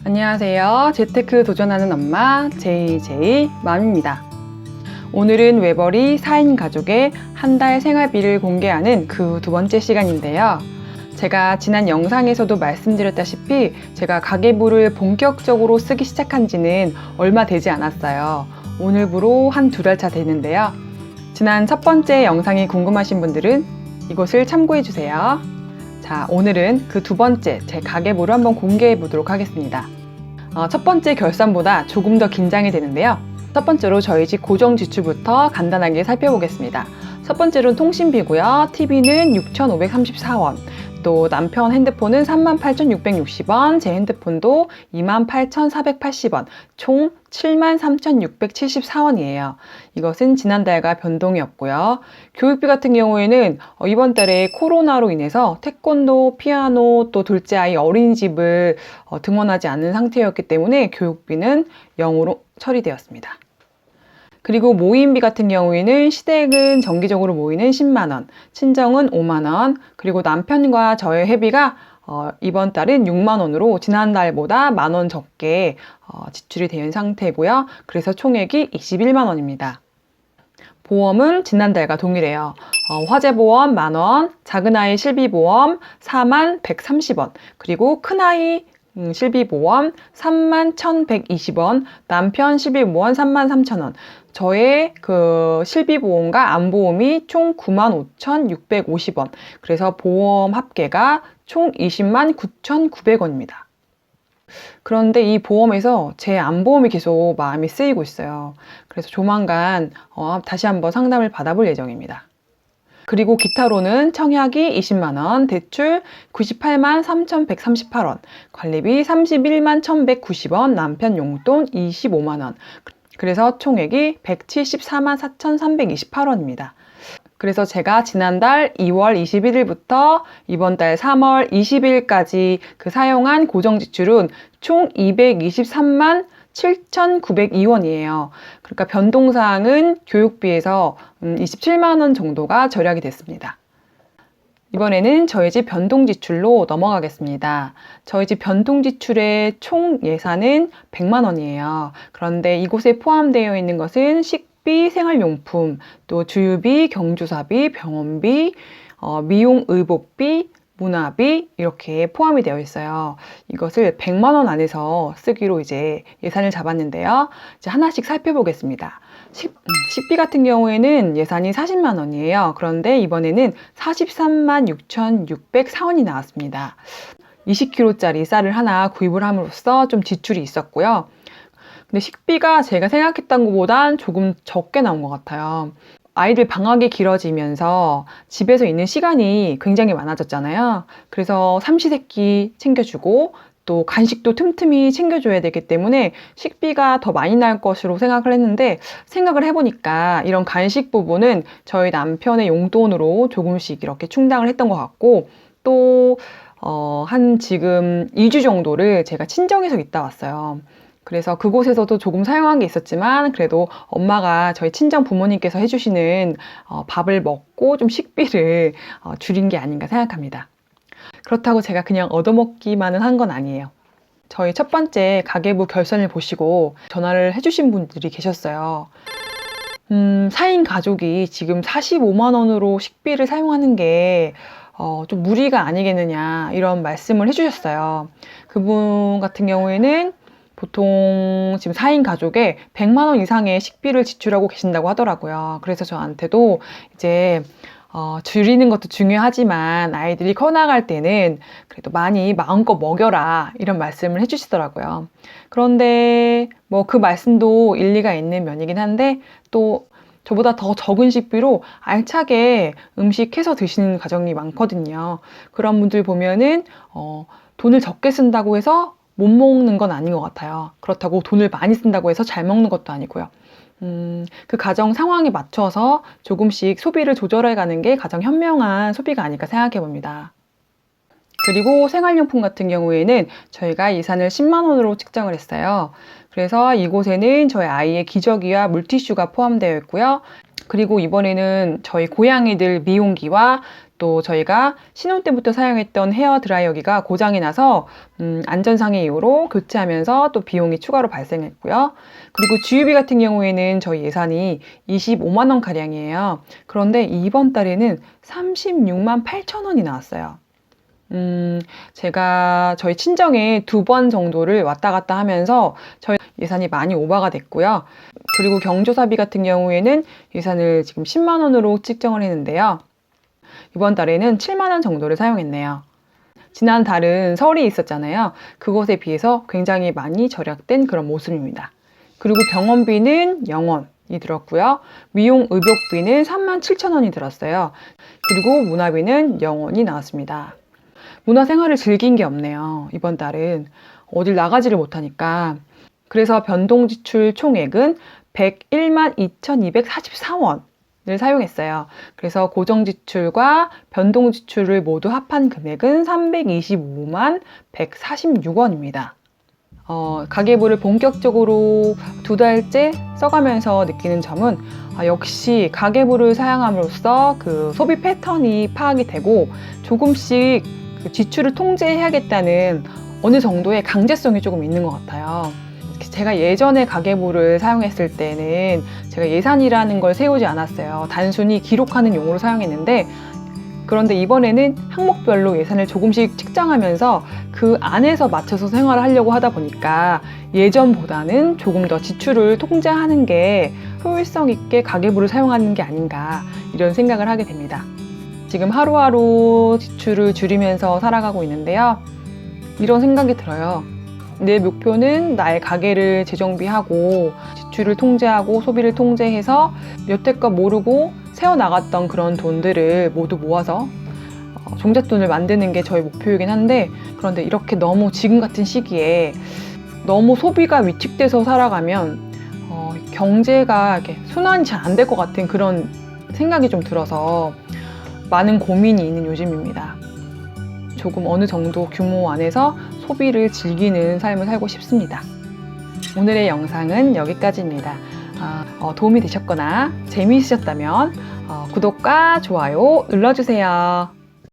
안녕하세요. 재테크 도전하는 엄마 JJ 맘입니다. 오늘은 외벌이 4인 가족의 한 달 생활비를 공개하는 그 두 번째 시간인데요. 제가 지난 영상에서도 말씀드렸다시피 제가 가계부를 본격적으로 쓰기 시작한 지는 얼마 되지 않았어요. 오늘부로 한 두 달 차 되는데요. 지난 첫 번째 영상이 궁금하신 분들은 이것을 참고해 주세요. 자, 오늘은 그 두 번째 제 가계부를 한번 공개해 보도록 하겠습니다. 첫 번째 결산보다 조금 더 긴장이 되는데요. 첫 번째로 저희 집 고정 지출부터 간단하게 살펴보겠습니다. 첫 번째로는 통신비고요. TV는 6,534원, 또 남편 핸드폰은 38,660원, 제 핸드폰도 28,480원, 총 73,674원이에요. 이것은 지난달과 변동이 없고요. 교육비 같은 경우에는 이번 달에 코로나로 인해서 태권도, 피아노, 또 둘째 아이 어린이집을 등원하지 않는 상태였기 때문에 교육비는 0으로 처리되었습니다. 그리고 모임비 같은 경우에는 시댁은 정기적으로 모이는 10만원, 친정은 5만원, 그리고 남편과 저의 회비가 이번 달은 6만원으로 지난달보다 만원 적게 지출이 된 상태고요. 그래서 총액이 21만원입니다. 보험은 지난달과 동일해요. 화재보험 만원, 작은아이 실비보험 4130원, 그리고 큰아이 실비보험 31,120원, 남편 실비보험 33,000원, 저의 그 실비보험과 안보험이 총 95,650원, 그래서 보험 합계가 총 209,900원입니다. 그런데 이 보험에서 제 안보험이 계속 마음이 쓰이고 있어요. 그래서 조만간 다시 한번 상담을 받아볼 예정입니다. 그리고 기타로는 청약이 20만원, 대출 98만 3,138원, 관리비 31만 1,190원, 남편 용돈 25만원. 그래서 총액이 174만 4,328원입니다. 그래서 제가 지난달 2월 21일부터 이번 달 3월 20일까지 그 사용한 고정지출은 총 223만 7,902원이에요. 그러니까 변동사항은 교육비에서 27만원 정도가 절약이 됐습니다. 이번에는 저희 집 변동지출로 넘어가겠습니다. 저희 집 변동지출의 총 예산은 100만원이에요. 그런데 이곳에 포함되어 있는 것은 식비, 생활용품, 또 주유비, 경조사비, 병원비, 미용의복비, 문화비 이렇게 포함이 되어 있어요. 이것을 100만원 안에서 쓰기로 이제 예산을 잡았는데요. 이제 하나씩 살펴보겠습니다. 식비 같은 경우에는 예산이 40만원이에요. 그런데 이번에는 43만 6,604원이 나왔습니다. 20kg짜리 쌀을 하나 구입을 함으로써 좀 지출이 있었고요. 근데 식비가 제가 생각했던 것보단 조금 적게 나온 것 같아요. 아이들 방학이 길어지면서 집에서 있는 시간이 굉장히 많아졌잖아요. 그래서 삼시세끼 챙겨주고 또 간식도 틈틈이 챙겨줘야 되기 때문에 식비가 더 많이 날 것으로 생각을 했는데, 생각을 해보니까 이런 간식 부분은 저희 남편의 용돈으로 조금씩 이렇게 충당을 했던 것 같고, 또 한 지금 2주 정도를 제가 친정에서 있다 왔어요. 그래서 그곳에서도 조금 사용한 게 있었지만 그래도 엄마가 저희 친정 부모님께서 해주시는 밥을 먹고 좀 식비를 줄인 게 아닌가 생각합니다. 그렇다고 제가 그냥 얻어먹기만은 한 건 아니에요. 저희 첫 번째 가계부 결산을 보시고 전화를 해주신 분들이 계셨어요. 4인 가족이 지금 45만 원으로 식비를 사용하는 게 좀 무리가 아니겠느냐 이런 말씀을 해주셨어요. 그분 같은 경우에는 보통 지금 4인 가족에 100만 원 이상의 식비를 지출하고 계신다고 하더라고요. 그래서 저한테도 이제 줄이는 것도 중요하지만 아이들이 커나갈 때는 그래도 많이 마음껏 먹여라 이런 말씀을 해주시더라고요. 그런데 뭐 그 말씀도 일리가 있는 면이긴 한데, 또 저보다 더 적은 식비로 알차게 음식해서 드시는 가정이 많거든요. 그런 분들 보면은 돈을 적게 쓴다고 해서 못 먹는 건 아닌 것 같아요. 그렇다고 돈을 많이 쓴다고 해서 잘 먹는 것도 아니고요. 그 가정 상황에 맞춰서 조금씩 소비를 조절해 가는 게 가장 현명한 소비가 아닐까 생각해 봅니다. 그리고 생활용품 같은 경우에는 저희가 예산을 10만 원으로 측정을 했어요. 그래서 이곳에는 저희 아이의 기저귀와 물티슈가 포함되어 있고요. 그리고 이번에는 저희 고양이들 미용기와 또 저희가 신혼 때부터 사용했던 헤어 드라이어기가 고장이 나서 안전상의 이유로 교체하면서 또 비용이 추가로 발생했고요. 그리고 주유비 같은 경우에는 저희 예산이 25만 원 가량이에요. 그런데 이번 달에는 36만 8천 원이 나왔어요. 제가 저희 친정에 2번 정도를 왔다 갔다 하면서 저희 예산이 많이 오버가 됐고요. 그리고 경조사비 같은 경우에는 예산을 지금 10만 원으로 측정을 했는데요. 이번 달에는 7만 원 정도를 사용했네요. 지난 달은 설이 있었잖아요. 그것에 비해서 굉장히 많이 절약된 그런 모습입니다. 그리고 병원비는 0원이 들었고요. 미용 의복비는 3만 7천 원이 들었어요. 그리고 문화비는 0원이 나왔습니다. 문화생활을 즐긴 게 없네요. 이번 달은 어딜 나가지를 못하니까. 그래서 변동지출 총액은 101만 2,244원을 사용했어요. 그래서 고정지출과 변동지출을 모두 합한 금액은 325만 146원입니다. 가계부를 본격적으로 2달째 써가면서 느끼는 점은 역시 가계부를 사용함으로써 그 소비 패턴이 파악이 되고 조금씩 그 지출을 통제해야겠다는 어느 정도의 강제성이 조금 있는 것 같아요. 제가 예전에 가계부를 사용했을 때는 제가 예산이라는 걸 세우지 않았어요. 단순히 기록하는 용으로 사용했는데, 그런데 이번에는 항목별로 예산을 조금씩 책정하면서 그 안에서 맞춰서 생활을 하려고 하다 보니까 예전보다는 조금 더 지출을 통제하는 게 효율성 있게 가계부를 사용하는 게 아닌가, 이런 생각을 하게 됩니다. 지금 하루하루 지출을 줄이면서 살아가고 있는데요. 이런 생각이 들어요. 내 목표는 나의 가계를 재정비하고 지출을 통제하고 소비를 통제해서 여태껏 모르고 세워나갔던 그런 돈들을 모두 모아서 종잣돈을 만드는 게 저의 목표이긴 한데, 그런데 이렇게 너무 지금 같은 시기에 너무 소비가 위축돼서 살아가면 경제가 이렇게 순환이 잘 안 될 것 같은 그런 생각이 좀 들어서 많은 고민이 있는 요즘입니다. 조금 어느 정도 규모 안에서 소비를 즐기는 삶을 살고 싶습니다. 오늘의 영상은 여기까지입니다. 도움이 되셨거나 재미있으셨다면 구독과 좋아요 눌러주세요.